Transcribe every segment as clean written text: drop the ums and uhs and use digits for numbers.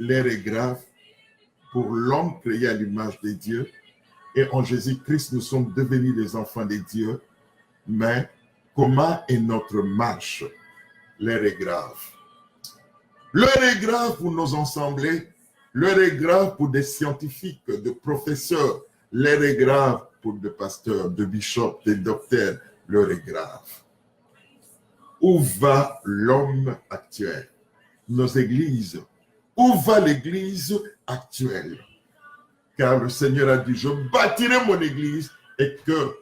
l'heure est grave pour l'homme créé à l'image de Dieu. Et en Jésus-Christ, nous sommes devenus les enfants de Dieu. Mais comment est notre marche? L'heure est grave. L'heure est grave pour nos assemblées. L'heure est grave pour des scientifiques, des professeurs. L'heure est grave pour des pasteurs, des bishops, des docteurs. L'heure est grave. Où va l'homme actuel? Nos églises. Où va l'église actuelle? Car le Seigneur a dit, je bâtirai mon église et que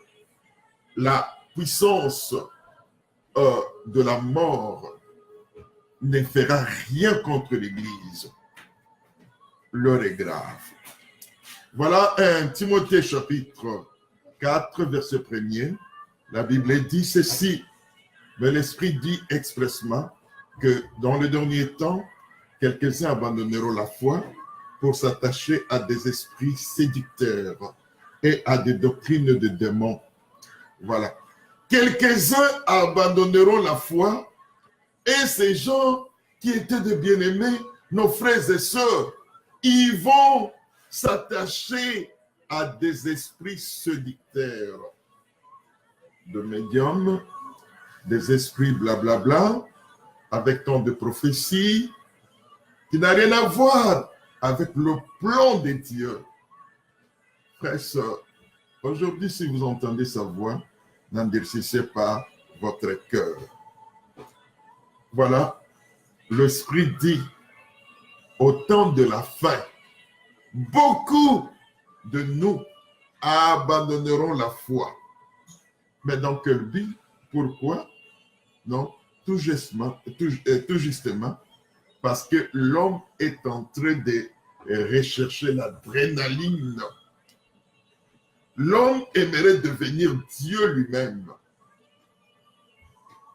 la puissance de la mort ne fera rien contre l'église. L'heure est grave. Voilà 1 Timothée chapitre 4, verset 1er. La Bible dit ceci, mais l'Esprit dit expressement que dans le dernier temps, quelques-uns abandonneront la foi pour s'attacher à des esprits séducteurs et à des doctrines de démons. Voilà. Quelques-uns abandonneront la foi et ces gens qui étaient de bien-aimés, nos frères et sœurs, ils vont s'attacher à des esprits séducteurs, de médiums, des esprits blablabla, avec tant de prophéties, qui n'a rien à voir avec le plan de Dieu. Frères et sœurs, aujourd'hui, si vous entendez sa voix, n'endurcissez pas votre cœur. Voilà, l'Esprit dit, au temps de la fin, beaucoup de nous abandonneront la foi. Mais dans quel but? Pourquoi? Non, tout justement, parce que l'homme est en train de rechercher l'adrénaline. L'homme aimerait devenir Dieu lui-même.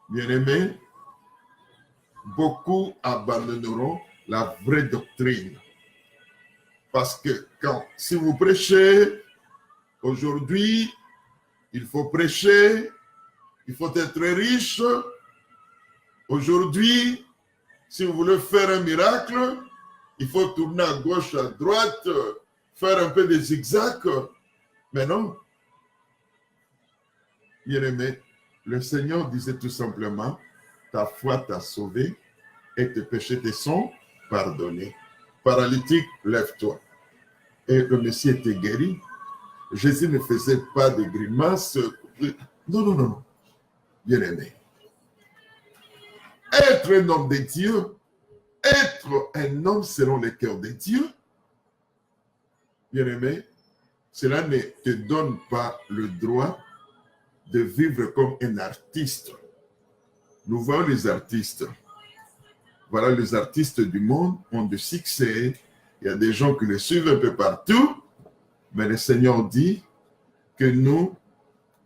Bien-aimés, beaucoup abandonneront la vraie doctrine. Parce que si vous prêchez, aujourd'hui, il faut prêcher, il faut être riche. Aujourd'hui, si vous voulez faire un miracle, il faut tourner à gauche, à droite, faire un peu de zigzag. Mais non. Bien-aimé, le Seigneur disait tout simplement, ta foi t'a sauvé et tes péchés te sont pardonnés. Paralytique, lève-toi. Et le Messie était guéri. Jésus ne faisait pas de grimaces. Non. Bien-aimé. Être un homme de Dieu, être un homme selon le cœur de Dieu, bien-aimé, cela ne te donne pas le droit de vivre comme un artiste. Nous voyons les artistes. Voilà, les artistes du monde ont du succès. Il y a des gens qui les suivent un peu partout. Mais le Seigneur dit que nous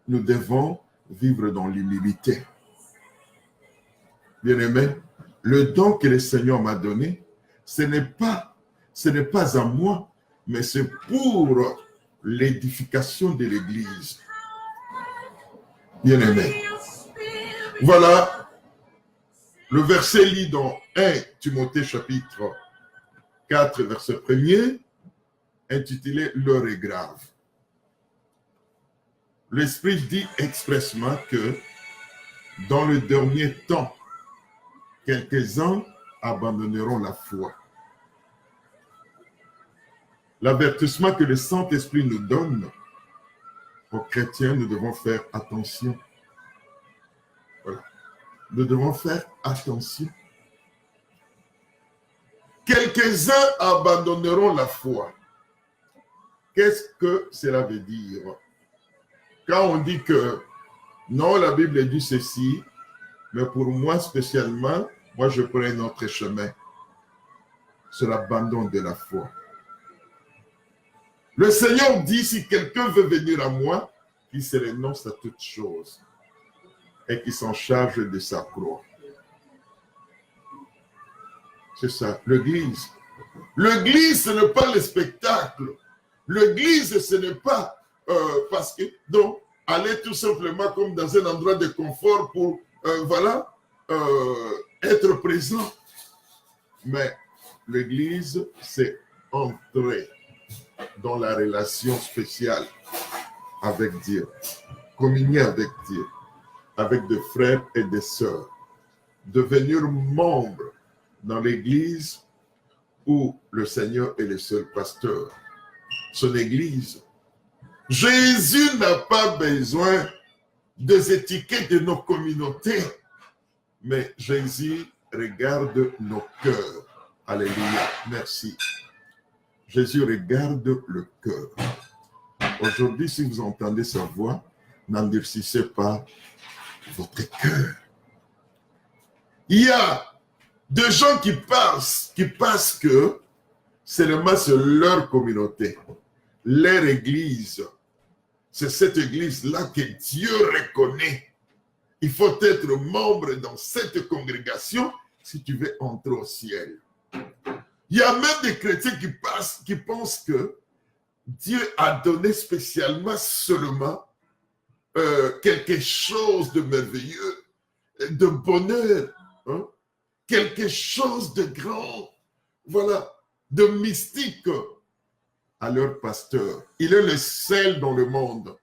devons vivre dans l'humilité. Bien-aimé, le don que le Seigneur m'a donné, ce n'est pas à moi, mais c'est pour l'édification de l'Église. Bien-aimé. Voilà, le verset lit dans 1 Timothée chapitre 4, verset 1er, intitulé « L'heure est grave ». L'Esprit dit expressement que dans le dernier temps, quelques-uns abandonneront la foi. L'avertissement que le Saint-Esprit nous donne aux chrétiens, nous devons faire attention. Voilà. Nous devons faire attention. Quelques-uns abandonneront la foi. Qu'est-ce que cela veut dire? Quand on dit que non, la Bible dit ceci, mais pour moi spécialement, moi je prends un autre chemin. C'est l'abandon de la foi. Le Seigneur dit, si quelqu'un veut venir à moi, qu'il se renonce à toutes choses et qu'il s'en charge de sa croix. C'est ça, l'Église. L'Église, ce n'est pas le spectacle. L'Église, ce n'est pas parce que, donc, aller tout simplement comme dans un endroit de confort pour, être présent. Mais l'Église, c'est entrer dans la relation spéciale avec Dieu, communier avec Dieu, avec des frères et des sœurs, devenir membre dans l'Église où le Seigneur est le seul pasteur. Son Église. Jésus n'a pas besoin des étiquettes de nos communautés, mais Jésus regarde nos cœurs. Alléluia, merci. Jésus regarde le cœur. Aujourd'hui, si vous entendez sa voix, n'endurcissez pas votre cœur. Il y a des gens qui pensent que seulement c'est leur communauté, leur église. C'est cette église-là que Dieu reconnaît. Il faut être membre dans cette congrégation si tu veux entrer au ciel. Il y a même des chrétiens qui pensent que Dieu a donné spécialement seulement quelque chose de merveilleux, de bonheur, hein? Quelque chose de grand, voilà, de mystique à leur pasteur. Il est le seul dans le monde,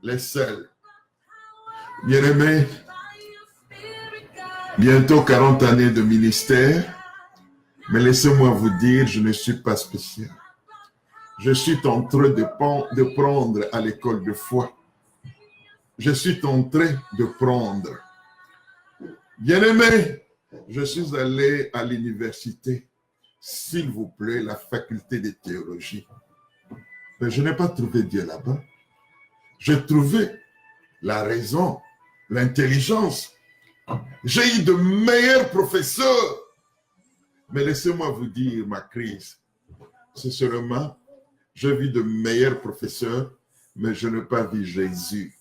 le seul. Bien-aimé, bientôt 40 années de ministère, mais laissez-moi vous dire, je ne suis pas spécial. Je suis en train de prendre à l'école de foi. Je suis en train de prendre. Bien-aimé, je suis allé à l'université, s'il vous plaît, la faculté de théologie. Mais je n'ai pas trouvé Dieu là-bas. J'ai trouvé la raison, l'intelligence. J'ai eu de meilleurs professeurs. Mais laissez-moi vous dire ma crise. C'est seulement, j'ai vu de meilleurs professeurs, mais je n'ai pas vu Jésus.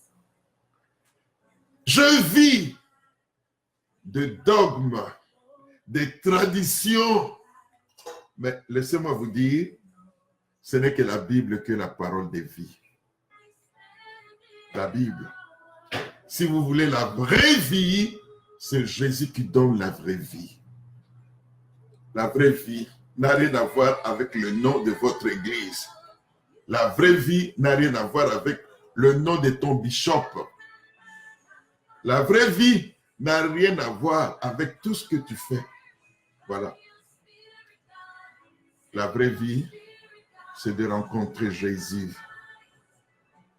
Je vis de dogmes, des traditions. Mais laissez-moi vous dire, ce n'est que la Bible que la parole de vie. La Bible. Si vous voulez la vraie vie, c'est Jésus qui donne la vraie vie. La vraie vie n'a rien à voir avec le nom de votre église. La vraie vie n'a rien à voir avec le nom de ton bishop. La vraie vie n'a rien à voir avec tout ce que tu fais. Voilà. La vraie vie, c'est de rencontrer Jésus.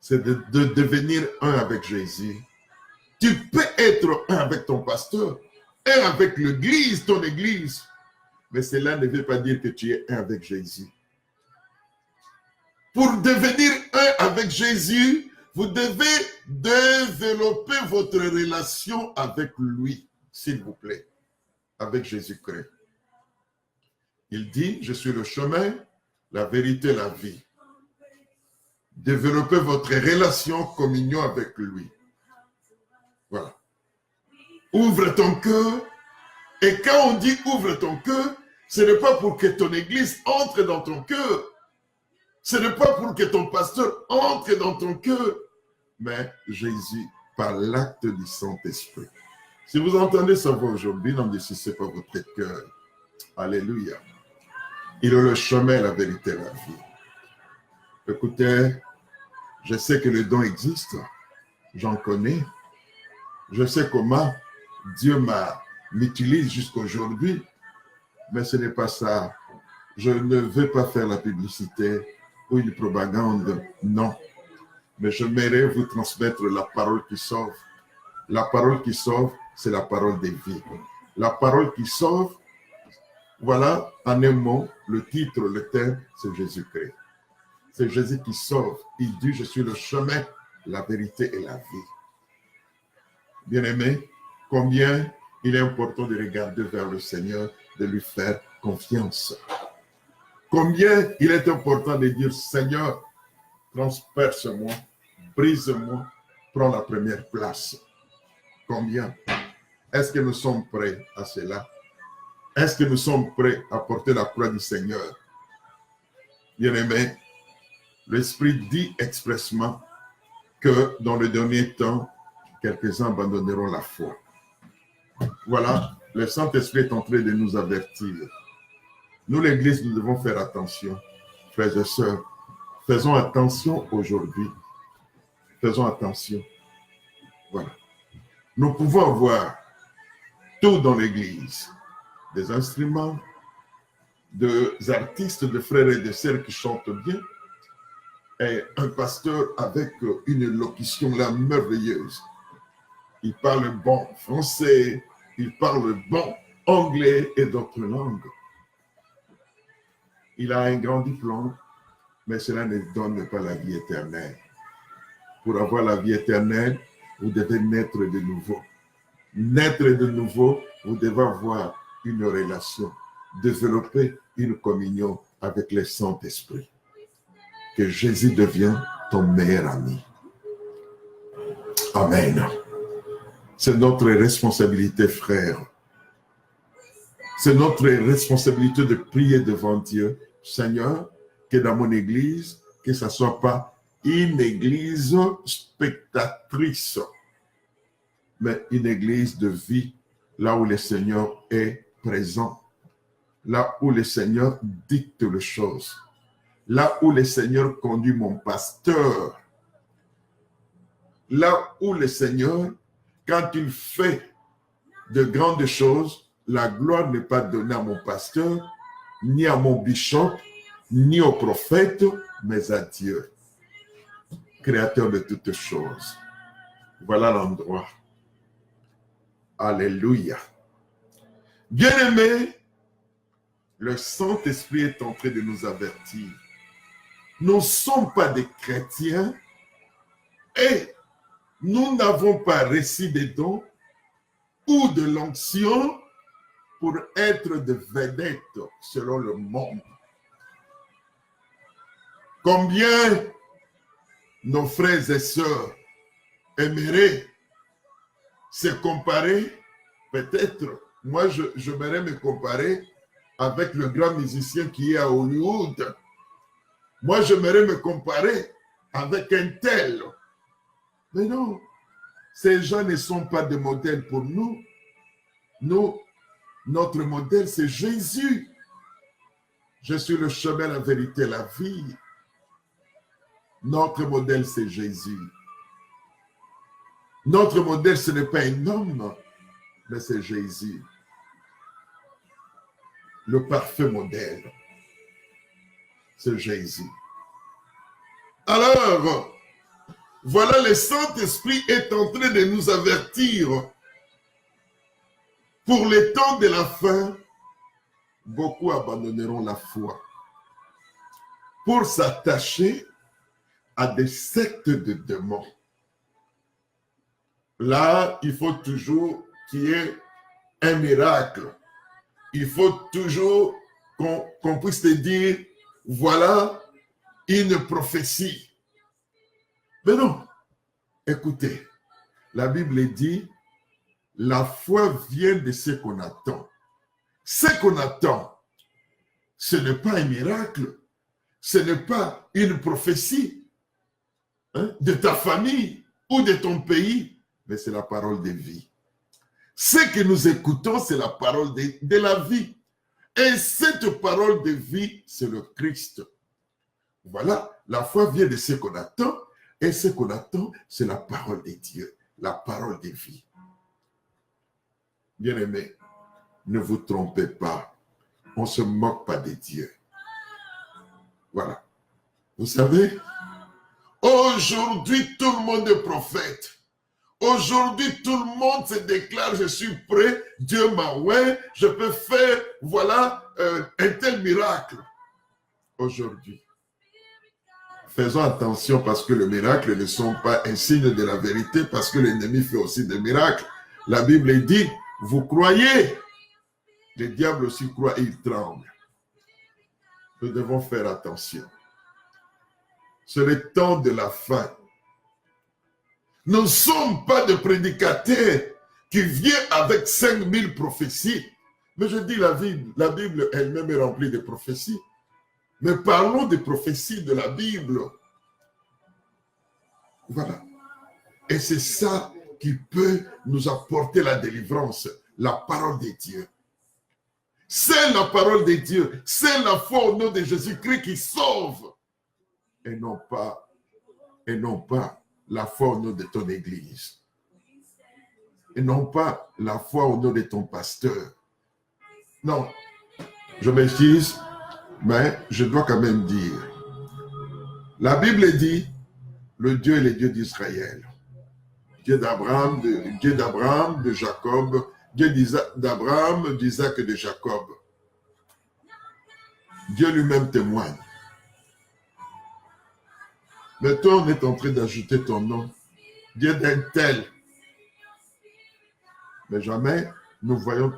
C'est de devenir un avec Jésus. Tu peux être un avec ton pasteur, un avec l'église, ton église. Mais cela ne veut pas dire que tu es un avec Jésus. Pour devenir un avec Jésus, vous devez développer votre relation avec lui, s'il vous plaît, avec Jésus-Christ. Il dit, je suis le chemin, la vérité, la vie. Développez votre relation, communion avec lui. Voilà. Ouvre ton cœur. Et quand on dit ouvre ton cœur, ce n'est pas pour que ton église entre dans ton cœur. Ce n'est pas pour que ton pasteur entre dans ton cœur. Mais Jésus, par l'acte du Saint-Esprit. Si vous entendez sa voix aujourd'hui, n'endurcissez pas votre cœur. Alléluia. Il est le chemin, la vérité, la vie. Écoutez, je sais que le don existe. J'en connais. Je sais comment Dieu m'utilise jusqu'à aujourd'hui. Mais ce n'est pas ça. Je ne veux pas faire la publicité ou une propagande. Non. Mais j'aimerais vous transmettre la parole qui sauve. La parole qui sauve, c'est la parole de vie. La parole qui sauve, voilà, en un mot, le titre, le thème, c'est Jésus-Christ. C'est Jésus qui sauve. Il dit, je suis le chemin, la vérité et la vie. Bien-aimé, combien il est important de regarder vers le Seigneur, de lui faire confiance. Combien il est important de dire, Seigneur, transperce-moi, brise-moi, prends la première place. Combien? Est-ce que nous sommes prêts à cela? Est-ce que nous sommes prêts à porter la croix du Seigneur? Bien-aimé, l'Esprit dit expressement que dans le dernier temps, quelques-uns abandonneront la foi. Voilà, le Saint-Esprit est en train de nous avertir. Nous, l'Église, nous devons faire attention, frères et sœurs. Faisons attention aujourd'hui. Faisons attention. Voilà. Nous pouvons avoir tout dans l'Église. Des instruments, des artistes, des frères et des sœurs qui chantent bien. Et un pasteur avec une locution là merveilleuse. Il parle bon français, il parle bon anglais et d'autres langues. Il a un grand diplôme, mais cela ne donne pas la vie éternelle. Pour avoir la vie éternelle, vous devez naître de nouveau. Naître de nouveau, vous devez avoir une relation, développer une communion avec le Saint-Esprit. Que Jésus devienne ton meilleur ami. Amen. C'est notre responsabilité, frère. C'est notre responsabilité de prier devant Dieu. Seigneur, que dans mon église, que ce ne soit pas une église spectatrice, mais une église de vie, là où le Seigneur est présent, là où le Seigneur dicte les choses, là où le Seigneur conduit mon pasteur, là où le Seigneur, quand il fait de grandes choses, la gloire n'est pas donnée à mon pasteur, ni à mon bishop, ni au prophète, mais à Dieu, créateur de toutes choses. Voilà l'endroit. Alléluia. Bien-aimés, le Saint-Esprit est en train de nous avertir. Nous ne sommes pas des chrétiens et nous n'avons pas reçu des dons ou de l'onction pour être des vedettes selon le monde. Combien nos frères et sœurs aimeraient se comparer? Peut-être, moi j'aimerais me comparer avec le grand musicien qui est à Hollywood. Moi j'aimerais me comparer avec un tel. Mais non, ces gens ne sont pas des modèles pour nous. Nous, notre modèle, c'est Jésus. Je suis le chemin, la vérité, la vie. Notre modèle, c'est Jésus. Notre modèle, ce n'est pas un homme, mais c'est Jésus. Le parfait modèle, c'est Jésus. Alors, voilà, le Saint-Esprit est en train de nous avertir. Pour les temps de la fin, beaucoup abandonneront la foi pour s'attacher à des sectes de démons. Là, il faut toujours qu'il y ait un miracle. Il faut toujours qu'on puisse te dire, voilà une prophétie. Mais non, écoutez, la Bible dit, la foi vient de ce qu'on attend. Ce qu'on attend, ce n'est pas un miracle, ce n'est pas une prophétie de ta famille ou de ton pays, mais c'est la parole de vie. Ce que nous écoutons, c'est la parole de la vie. Et cette parole de vie, c'est le Christ. Voilà, la foi vient de ce qu'on attend, et ce qu'on attend, c'est la parole de Dieu, la parole de vie. Bien-aimés, ne vous trompez pas, on ne se moque pas de Dieu. Voilà. Vous savez, aujourd'hui, tout le monde est prophète. Aujourd'hui, tout le monde se déclare, je suis prêt, Dieu m'a oint, je peux faire, voilà, un tel miracle. Aujourd'hui, faisons attention parce que les miracles ne sont pas un signe de la vérité, parce que l'ennemi fait aussi des miracles. La Bible dit, vous croyez, le diable aussi croit et il tremble. Nous devons faire attention. C'est le temps de la fin. Nous ne sommes pas des prédicateurs qui viennent avec 5000 prophéties. Mais je dis la Bible elle-même est remplie de prophéties. Mais parlons des prophéties de la Bible. Voilà. Et c'est ça qui peut nous apporter la délivrance, la parole de Dieu. C'est la parole de Dieu. C'est la foi au nom de Jésus-Christ qui sauve. Et non pas la foi au nom de ton église. Et non pas la foi au nom de ton pasteur. Non, je m'excuse, mais je dois quand même dire. La Bible dit, le Dieu est le Dieu d'Israël. Dieu d'Abraham, de Jacob, Dieu d'Abraham, d'Isaac et de Jacob. Dieu lui-même témoigne. Mais toi, on est en train d'ajouter ton nom. Dieu d'un tel. Mais jamais nous voyons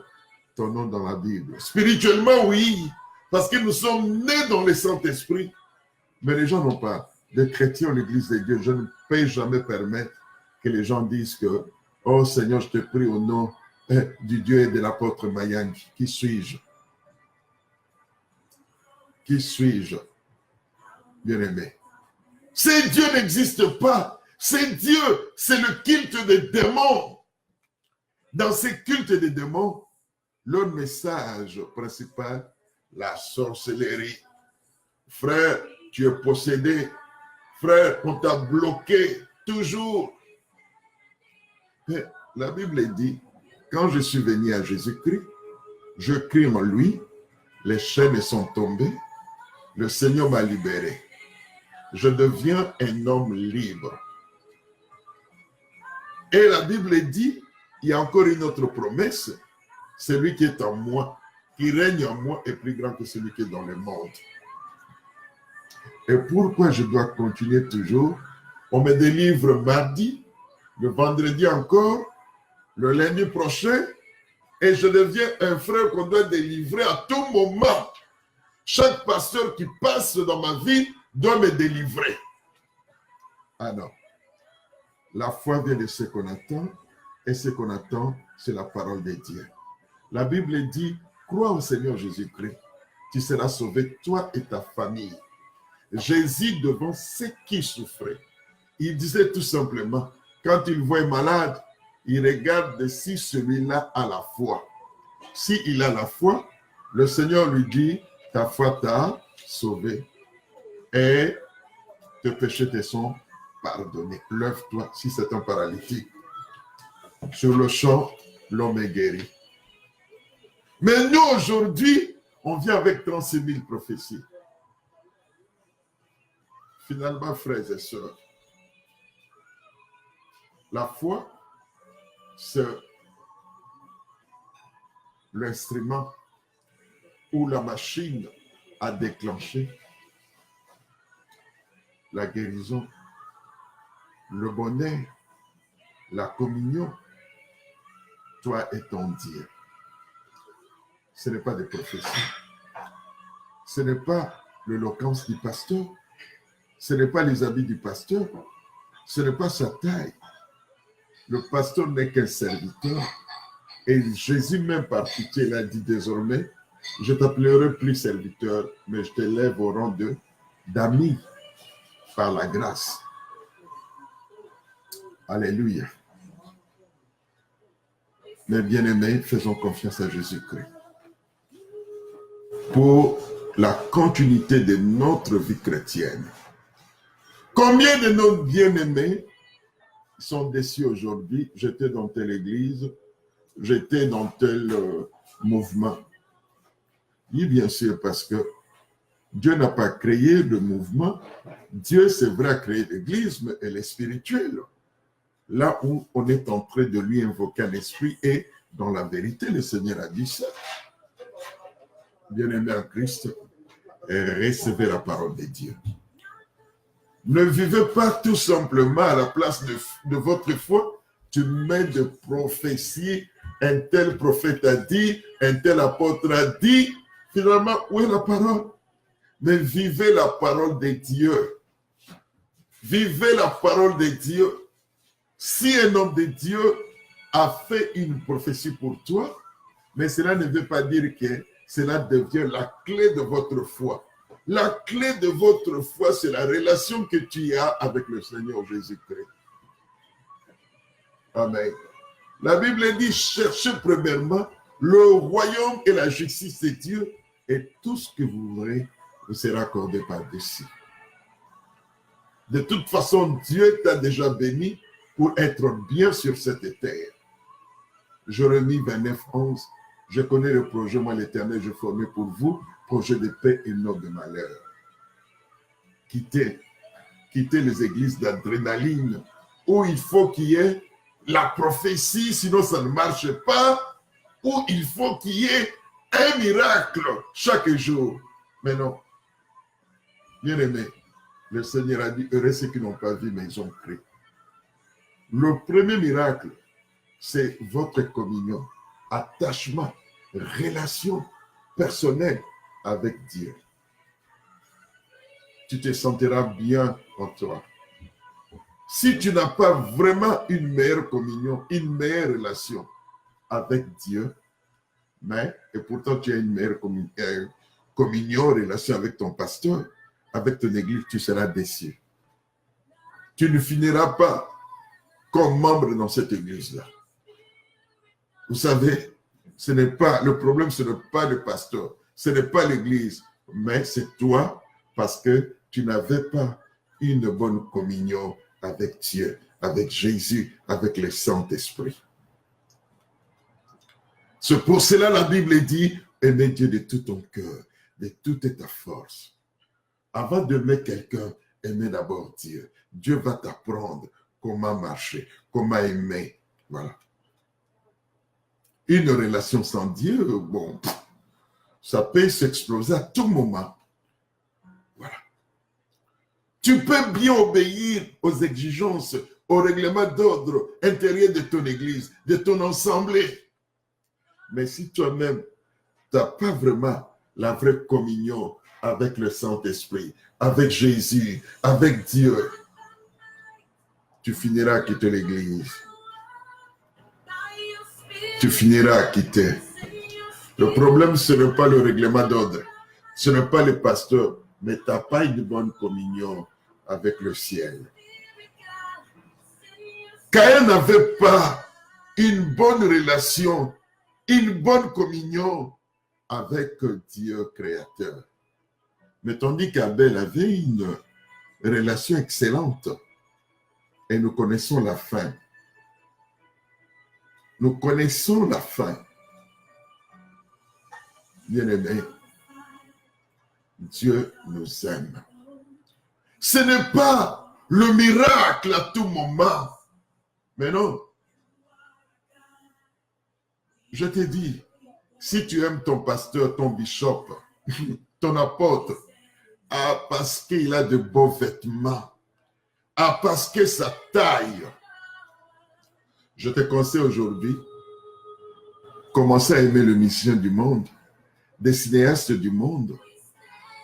ton nom dans la Bible. Spirituellement, oui, parce que nous sommes nés dans le Saint-Esprit. Mais les gens n'ont pas. Les chrétiens, l'Église de Dieu, je ne peux jamais permettre que les gens disent que, oh Seigneur, je te prie au nom du Dieu et de l'apôtre Mayang. Qui suis-je? Qui suis-je, bien-aimé? Ce Dieu n'existe pas. C'est Dieu, c'est le culte des démons. Dans ces cultes des démons, leur message principal, la sorcellerie. Frère, tu es possédé. Frère, on t'a bloqué toujours. Mais la Bible dit, quand je suis venu à Jésus-Christ, je crie en lui, les chaînes sont tombées, le Seigneur m'a libéré. Je deviens un homme libre. Et la Bible dit, il y a encore une autre promesse, celui qui est en moi, qui règne en moi est plus grand que celui qui est dans le monde. Et pourquoi je dois continuer toujours? On me délivre mardi, le vendredi encore, le lundi prochain, et je deviens un frère qu'on doit délivrer à tout moment. Chaque pasteur qui passe dans ma vie doit me délivrer. Ah non. La foi vient de ce qu'on attend, et ce qu'on attend, c'est la parole de Dieu. La Bible dit, crois au Seigneur Jésus-Christ, tu seras sauvé, toi et ta famille. Jésus, devant ceux qui souffraient, il disait tout simplement, quand il voit un malade, il regarde si celui-là a la foi. S'il a la foi, le Seigneur lui dit, ta foi t'a sauvé et tes péchés te sont pardonnés. Lève-toi si c'est un paralytique. Sur le champ, l'homme est guéri. Mais nous, aujourd'hui, on vient avec 36 000 prophéties. Finalement, frères et sœurs, la foi, c'est l'instrument ou la machine à déclencher la guérison, le bonheur, la communion, toi et ton Dieu. Ce n'est pas des prophéties. Ce n'est pas l'éloquence du pasteur. Ce n'est pas les habits du pasteur. Ce n'est pas sa taille. Le pasteur n'est qu'un serviteur. Et Jésus même par pitié l'a dit désormais, je t'appellerai plus serviteur, mais je t'élève au rang d'ami par la grâce. Alléluia. Mes bien-aimés, faisons confiance à Jésus-Christ pour la continuité de notre vie chrétienne. Combien de nos bien-aimés sont déçus aujourd'hui? J'étais dans telle église, j'étais dans tel mouvement. Oui, bien sûr, parce que Dieu n'a pas créé le mouvement. Dieu, c'est vrai, a créé l'église, mais elle est spirituelle. Là où on est en train de lui invoquer un esprit et dans la vérité, le Seigneur a dit ça. Bien-aimé en Christ, recevez la parole de Dieu. Ne vivez pas tout simplement à la place de votre foi. Tu mets de prophéties, un tel prophète a dit, un tel apôtre a dit. Finalement, où est la parole? Mais vivez la parole de Dieu. Vivez la parole de Dieu. Si un homme de Dieu a fait une prophétie pour toi, mais cela ne veut pas dire que cela devient la clé de votre foi. La clé de votre foi, c'est la relation que tu as avec le Seigneur Jésus-Christ. Amen. La Bible dit, cherchez premièrement le royaume et la justice de Dieu, et tout ce que vous voudrez vous sera accordé par-dessus. De toute façon, Dieu t'a déjà béni pour être bien sur cette terre. Jérémie 29, 11. Je connais le projet, moi l'Éternel, je formé pour vous, projet de paix et non de malheur. Quittez les églises d'adrénaline, où il faut qu'il y ait la prophétie, sinon ça ne marche pas, où il faut qu'il y ait un miracle chaque jour. Mais non. Bien aimé, le Seigneur a dit, heureux ceux qui n'ont pas vu, mais ils ont cru. Le premier miracle, c'est votre communion, attachement, relation personnelle avec Dieu. Tu te sentiras bien en toi. Si tu n'as pas vraiment une meilleure communion, une meilleure relation avec Dieu, et pourtant tu as une meilleure communion, relation avec ton pasteur, avec ton église, tu seras déçu. Tu ne finiras pas comme membre dans cette église-là. Vous savez, le problème, ce n'est pas le pasteur, ce n'est pas l'église, mais c'est toi, parce que tu n'avais pas une bonne communion avec Dieu, avec Jésus, avec le Saint-Esprit. C'est pour cela la Bible dit, aimez Dieu de tout ton cœur, de toute ta force. Avant d'aimer quelqu'un, aimez d'abord Dieu. Dieu va t'apprendre comment marcher, comment aimer. Voilà. Une relation sans Dieu, bon, ça peut s'exploser à tout moment. Voilà. Tu peux bien obéir aux exigences, aux règlements d'ordre intérieur de ton église, de ton assemblée. Mais si toi-même, tu n'as pas vraiment la vraie communion avec le Saint-Esprit, avec Jésus, avec Dieu, tu finiras à quitter l'église. Tu finiras à quitter. Le problème, ce n'est pas le règlement d'ordre, ce n'est pas le pasteur, mais tu n'as pas une bonne communion avec le ciel. Caïn n'avait pas une bonne relation, une bonne communion avec Dieu créateur. Mais tandis qu'Abel avait une relation excellente, et nous connaissons la fin. Nous connaissons la fin. Bien-aimés, Dieu nous aime. Ce n'est pas le miracle à tout moment. Mais non. Je te dis, si tu aimes ton pasteur, ton bishop, ton apôtre, parce qu'il a de beaux vêtements, parce que sa taille, je te conseille aujourd'hui, commencer à aimer le musicien du monde, des cinéastes du monde,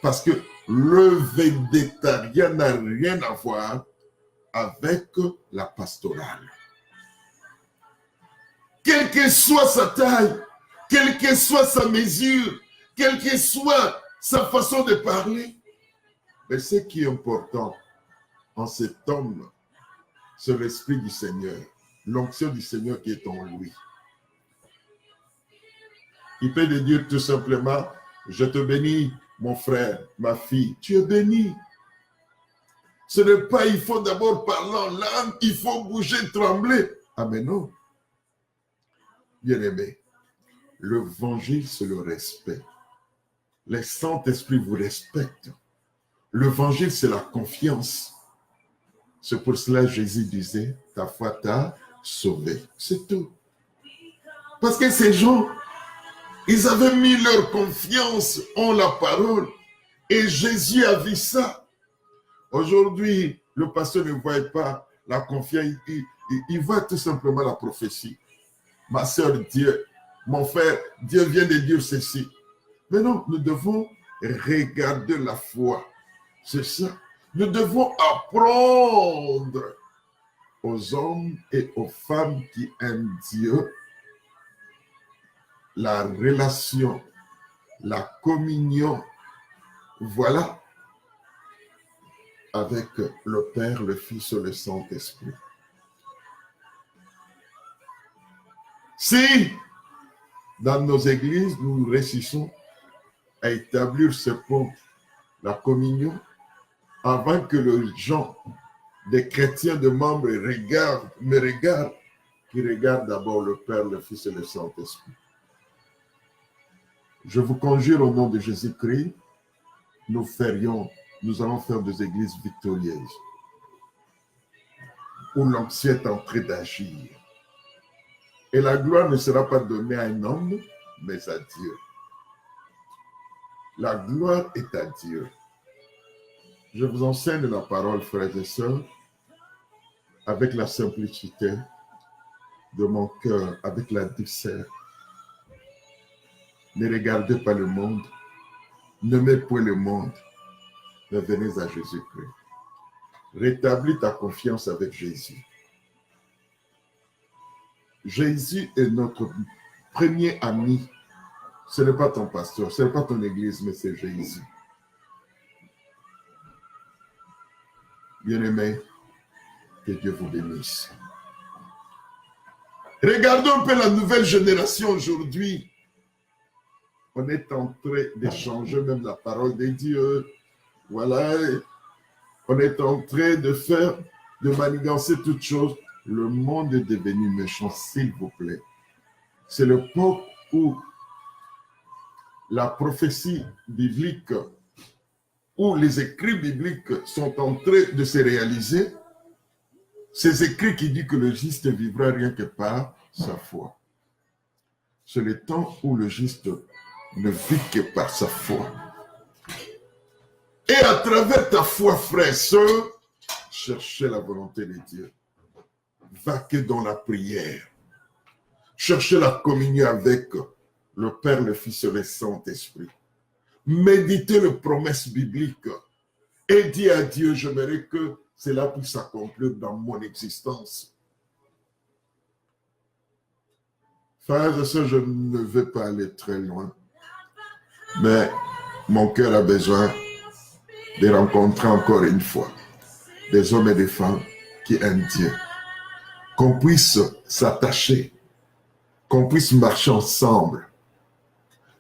parce que le végétarien n'a rien à voir avec la pastorale. Quelle que soit sa taille, quelle que soit sa mesure, quelle que soit sa façon de parler, mais ce qui est important en cet homme, c'est l'Esprit du Seigneur, l'onction du Seigneur qui est en lui. Il peut te dire tout simplement, je te bénis, mon frère, ma fille, tu es béni. Ce n'est pas, il faut d'abord parler en langue, il faut bouger, trembler. Ah mais non. Bien-aimé, l'évangile, c'est le respect. Le Saint-Esprit vous respecte. L'évangile, c'est la confiance. C'est pour cela que Jésus disait, ta foi t'a sauvé. C'est tout. Parce que ces gens, ils avaient mis leur confiance en la parole. Et Jésus a vu ça. Aujourd'hui, le pasteur ne voit pas la confiance, il voit tout simplement la prophétie. Ma soeur, Dieu, mon frère, Dieu vient de dire ceci. Mais non, nous devons regarder la foi. C'est ça. Nous devons apprendre aux hommes et aux femmes qui aiment Dieu la relation, la communion, voilà, avec le Père, le Fils et le Saint-Esprit. Si Dans nos églises, nous réussissons à établir ce pont, la communion, avant que les gens, des chrétiens, de membres, me regardent, qui regardent d'abord le Père, le Fils et le Saint-Esprit. Je vous conjure au nom de Jésus-Christ, nous allons faire des églises victorieuses, où l'onction est en train d'agir. Et la gloire ne sera pas donnée à un homme, mais à Dieu. La gloire est à Dieu. Je vous enseigne la parole, frères et sœurs, avec la simplicité de mon cœur, avec la douceur. Ne regardez pas le monde, n'aimez point le monde, mais venez à Jésus-Christ. Rétablis ta confiance avec Jésus. Jésus est notre premier ami. Ce n'est pas ton pasteur, ce n'est pas ton église, mais c'est Jésus. Bien-aimés, que Dieu vous bénisse. Regardons un peu la nouvelle génération aujourd'hui. On est en train d'échanger même la parole de Dieu. Voilà. On est en train de manigancer toutes choses. Le monde est devenu méchant, s'il vous plaît. C'est l'époque où la prophétie biblique, où les écrits bibliques sont en train de se réaliser. Ces écrits qui disent que le juste vivra rien que par sa foi. C'est le temps où le juste ne vit que par sa foi. Et à travers ta foi, frère, sœur, cherchez la volonté de Dieu. Va que dans la prière. Cherchez la communion avec le Père, le Fils et le Saint-Esprit. Méditez les promesses bibliques et dis à Dieu, j'aimerais que cela puisse s'accomplir dans mon existence. Frères et sœurs, je ne vais pas aller très loin, mais mon cœur a besoin de rencontrer encore une fois des hommes et des femmes qui aiment Dieu. Qu'on puisse s'attacher, qu'on puisse marcher ensemble.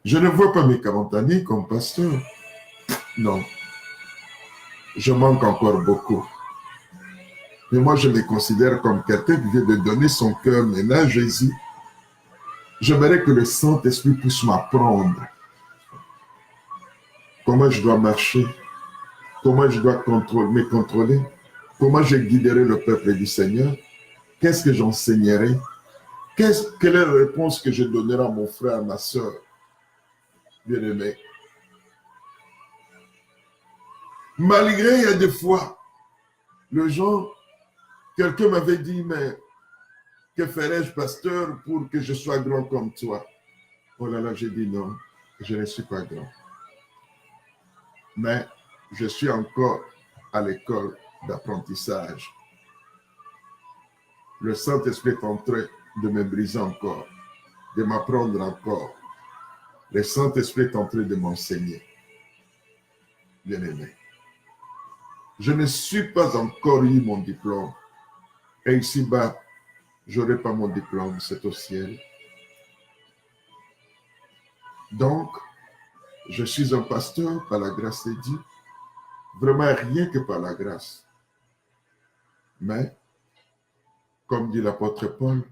Je ne vois pas mes 40 années comme pasteur. Non. Je manque encore beaucoup. Mais moi, je me considère comme quelqu'un qui vient de donner son cœur maintenant à Jésus. J'aimerais que le Saint-Esprit puisse m'apprendre comment je dois marcher, comment je dois me contrôler, comment je guiderai le peuple du Seigneur, qu'est-ce que j'enseignerai, quelle est la réponse que je donnerai à mon frère, à ma soeur, bien-aimé. Malgré, il y a des fois, quelqu'un m'avait dit, mais que ferais-je, pasteur, pour que je sois grand comme toi? Oh là là, j'ai dit non, je ne suis pas grand. Mais je suis encore à l'école d'apprentissage. Le Saint-Esprit est en train de me briser encore, de m'apprendre encore. Le Saint-Esprit est en train de m'enseigner. Bien-aimé. Je ne suis pas encore eu mon diplôme. Et ici-bas, je n'aurai pas mon diplôme, c'est au ciel. Donc, je suis un pasteur par la grâce de Dieu. Vraiment rien que par la grâce. Mais, comme dit l'apôtre Paul,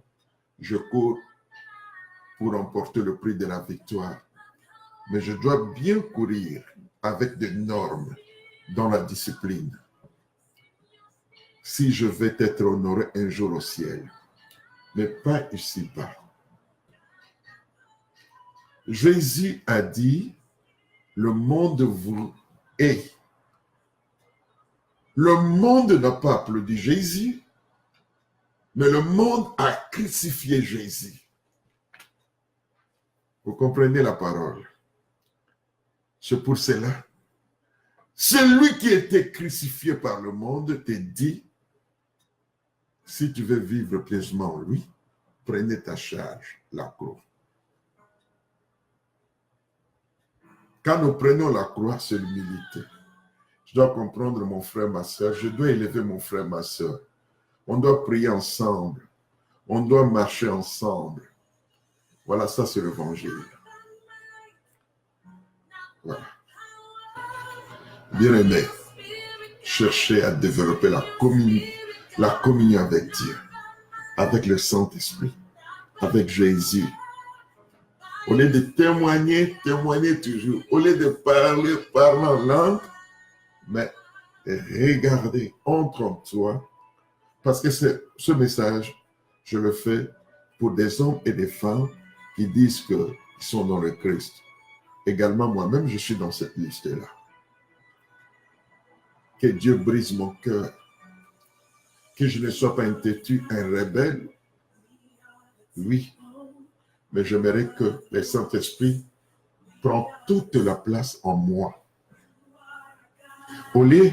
je cours pour remporter le prix de la victoire. Mais je dois bien courir avec des normes dans la discipline. Si je vais être honoré un jour au ciel, mais pas ici-bas. Jésus a dit, le monde vous hait. Le monde n'a pas applaudi Jésus, mais le monde a crucifié Jésus. Vous comprenez la parole? C'est pour cela. Celui qui était crucifié par le monde te dit, si tu veux vivre pleinement en lui, prenez ta charge, la croix. Quand nous prenons la croix, c'est l'humilité. Je dois comprendre mon frère, ma soeur. Je dois élever mon frère, ma soeur. On doit prier ensemble. On doit marcher ensemble. Voilà, ça c'est l'évangile. Voilà. Bien-aimés, cherchez à développer la communion avec Dieu, avec le Saint-Esprit, avec Jésus. Au lieu de témoigner toujours. Au lieu de parler en langue, mais regardez, entre en toi. Parce que ce message, je le fais pour des hommes et des femmes qui disent qu'ils sont dans le Christ. Également, moi-même, je suis dans cette liste-là. Que Dieu brise mon cœur. Que je ne sois pas un têtu, un rebelle. Oui. Mais j'aimerais que le Saint-Esprit prenne toute la place en moi. Au lieu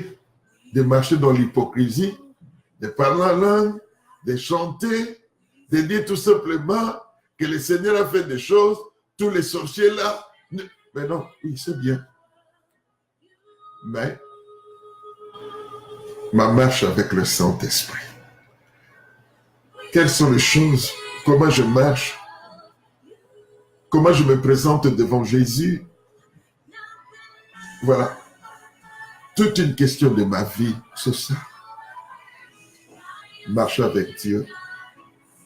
de marcher dans l'hypocrisie, de parler en langue, de chanter, de dire tout simplement que le Seigneur a fait des choses, tous les sorciers là. Mais non, oui, c'est bien. Mais ma marche avec le Saint-Esprit. Quelles sont les choses? Comment je marche? Comment je me présente devant Jésus? Voilà. Toute une question de ma vie, c'est ça. Marche avec Dieu.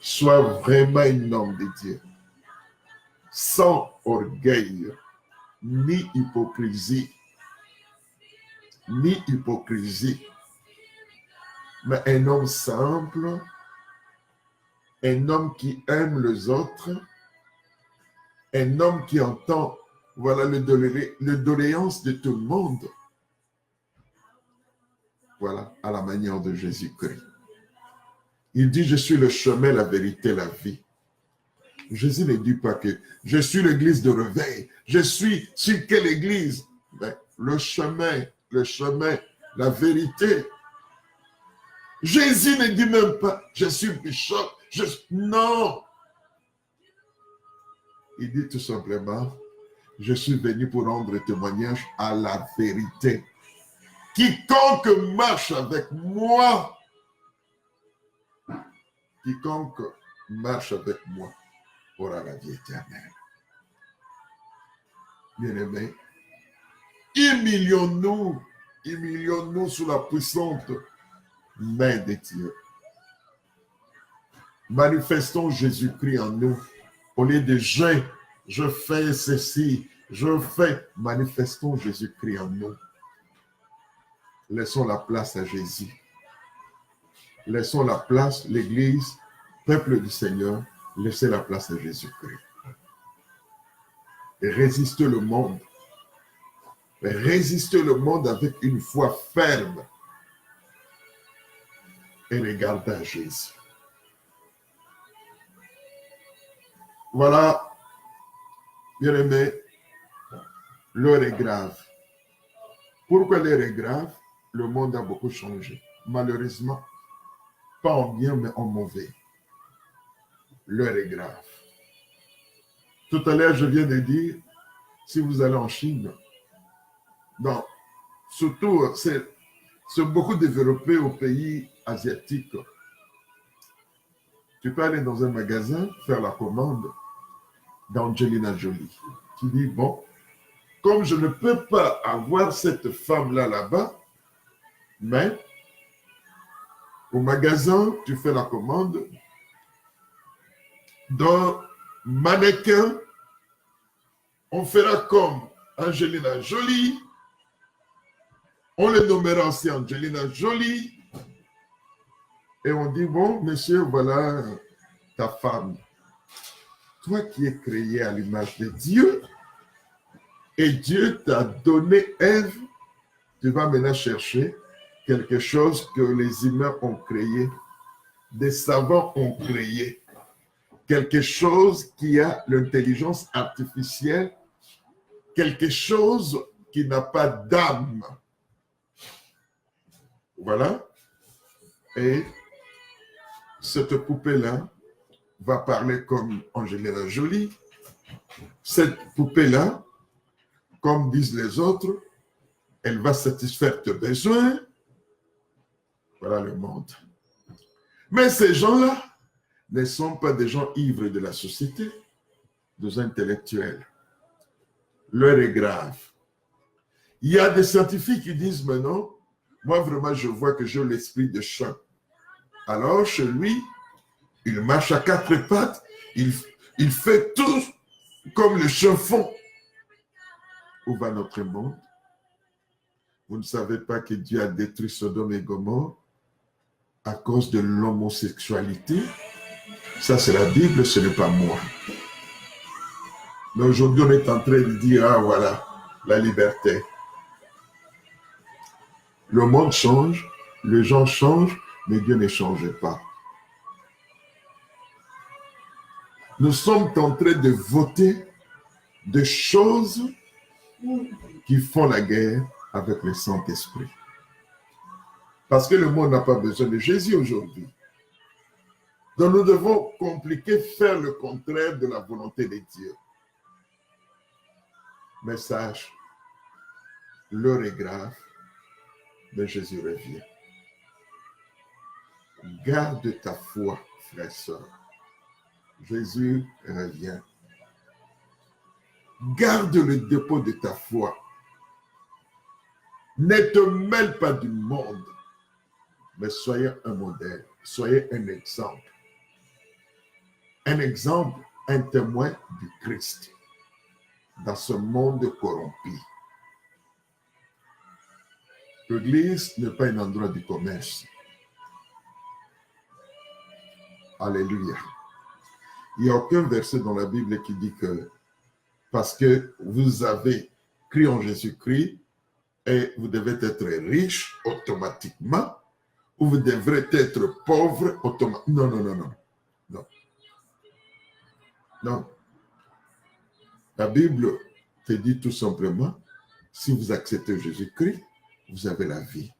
Sois vraiment un homme de Dieu. Sans orgueil, ni hypocrisie. Ni hypocrisie. Mais un homme simple, un homme qui aime les autres, un homme qui entend, voilà, le doléance de tout le monde. Voilà, à la manière de Jésus-Christ. Il dit, je suis le chemin, la vérité, la vie. Jésus ne dit pas que je suis l'église de réveil. Je suis sur quelle église? Mais le chemin, la vérité. Jésus ne dit même pas, je suis bishop. Non. Il dit tout simplement, je suis venu pour rendre témoignage à la vérité. Quiconque marche avec moi, aura la vie éternelle. Bien-aimés, humilions-nous sous la puissante main de Dieu. Manifestons Jésus-Christ en nous. Au lieu de je fais ceci, manifestons Jésus-Christ en nous. Laissons la place à Jésus. Laissons la place, l'Église, peuple du Seigneur, laissez la place à Jésus-Christ. Et résistez le monde. Résistez le monde avec une foi ferme. Et regardez à Jésus. Voilà, bien aimé, l'heure est grave. Pourquoi l'heure est grave? Le monde a beaucoup changé. Malheureusement, pas en bien, mais en mauvais. L'heure est grave. Tout à l'heure, je viens de dire, si vous allez en Chine, non, surtout, c'est beaucoup développé aux pays asiatiques. Tu peux aller dans un magasin, faire la commande d'Angelina Jolie. Tu dis, bon, comme je ne peux pas avoir cette femme-là là-bas, mais au magasin, tu fais la commande d'un mannequin, on fera comme Angelina Jolie, on le nommera aussi Angelina Jolie, et on dit, bon, monsieur, voilà ta femme. Toi qui es créé à l'image de Dieu, et Dieu t'a donné Ève, tu vas maintenant chercher quelque chose que les humains ont créé, des savants ont créé, quelque chose qui a l'intelligence artificielle, quelque chose qui n'a pas d'âme. Voilà. Et cette poupée-là va parler comme Angelina Jolie. Cette poupée-là, comme disent les autres, elle va satisfaire tes besoins. Voilà le monde. Mais ces gens-là ne sont pas des gens ivres de la société. des intellectuels. L'heure est grave. Il y a des scientifiques qui disent maintenant, moi vraiment je vois que j'ai l'esprit de chat. Alors chez lui, il marche à quatre pattes, il fait tout comme les chiens font. Où va notre monde? Vous ne savez pas que Dieu a détruit Sodome et Gomorrhe à cause de l'homosexualité? Ça, c'est la Bible, ce n'est pas moi. Mais aujourd'hui, on est en train de dire, ah voilà, la liberté. Le monde change, les gens changent, mais Dieu ne change pas. Nous sommes en train de voter des choses qui font la guerre avec le Saint-Esprit. Parce que le monde n'a pas besoin de Jésus aujourd'hui. Donc nous devons compliquer, faire le contraire de la volonté de Dieu. Mais sache, l'heure est grave, mais Jésus revient. Garde ta foi, frère et sœur. Jésus revient. Garde le dépôt de ta foi. Ne te mêle pas du monde, mais soyez un modèle, soyez un exemple. Un exemple, un témoin du Christ dans ce monde corrompu. L'église n'est pas un endroit du commerce. Alléluia. Il n'y a aucun verset dans la Bible qui dit que parce que vous avez cru en Jésus-Christ et vous devez être riche automatiquement ou vous devrez être pauvre automatiquement. Non. Non. La Bible te dit tout simplement, si vous acceptez Jésus-Christ, vous avez la vie.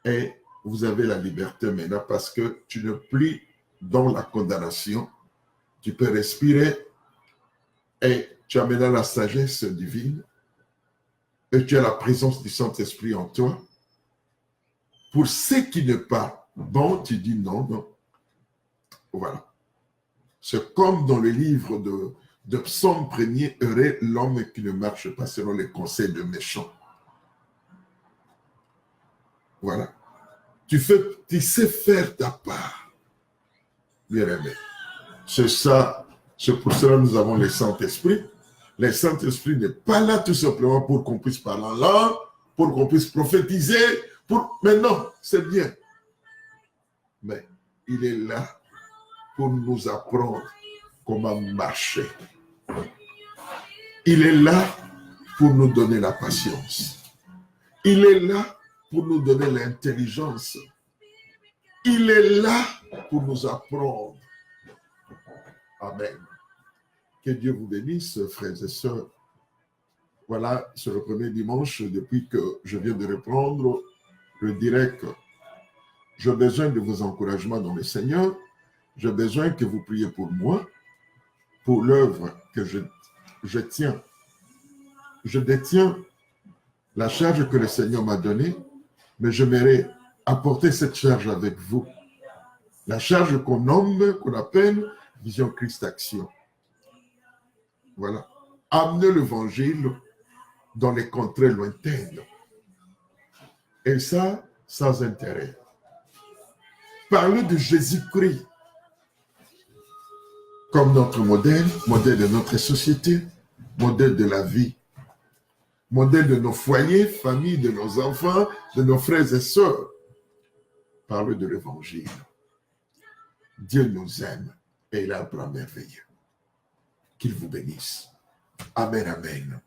Et vous avez la liberté maintenant parce que tu n'es plus dans la condamnation. Tu peux respirer et tu as maintenant la sagesse divine et tu as la présence du Saint-Esprit en toi. Pour ce qui n'est pas bon, tu dis non. Voilà. C'est comme dans le livre de Psaume 1er, heureux l'homme qui ne marche pas selon les conseils de méchants. Voilà. Tu sais faire ta part. Bien-aimé. C'est ça. C'est pour cela que nous avons le Saint-Esprit. Le Saint-Esprit n'est pas là tout simplement pour qu'on puisse parler en langue, pour qu'on puisse prophétiser. Mais non, c'est bien. Mais il est là pour nous apprendre comment marcher. Il est là pour nous donner la patience. Il est là pour nous donner l'intelligence. Il est là pour nous apprendre. Amen. Que Dieu vous bénisse, frères et sœurs. Voilà, c'est le premier dimanche depuis que je viens de reprendre le direct. J'ai besoin de vos encouragements dans le Seigneur. J'ai besoin que vous priez pour moi, pour l'œuvre que je tiens. Je détiens la charge que le Seigneur m'a donnée, mais j'aimerais apporter cette charge avec vous. La charge qu'on nomme, qu'on appelle Vision Christ Action. Voilà. Amener l'évangile dans les contrées lointaines. Et ça, sans intérêt. Parler de Jésus-Christ comme notre modèle, modèle de notre société, modèle de la vie, modèle de nos foyers, familles, de nos enfants, de nos frères et sœurs. Parler de l'évangile. Dieu nous aime et il a un plan merveilleux. Qu'il vous bénisse. Amen, amen.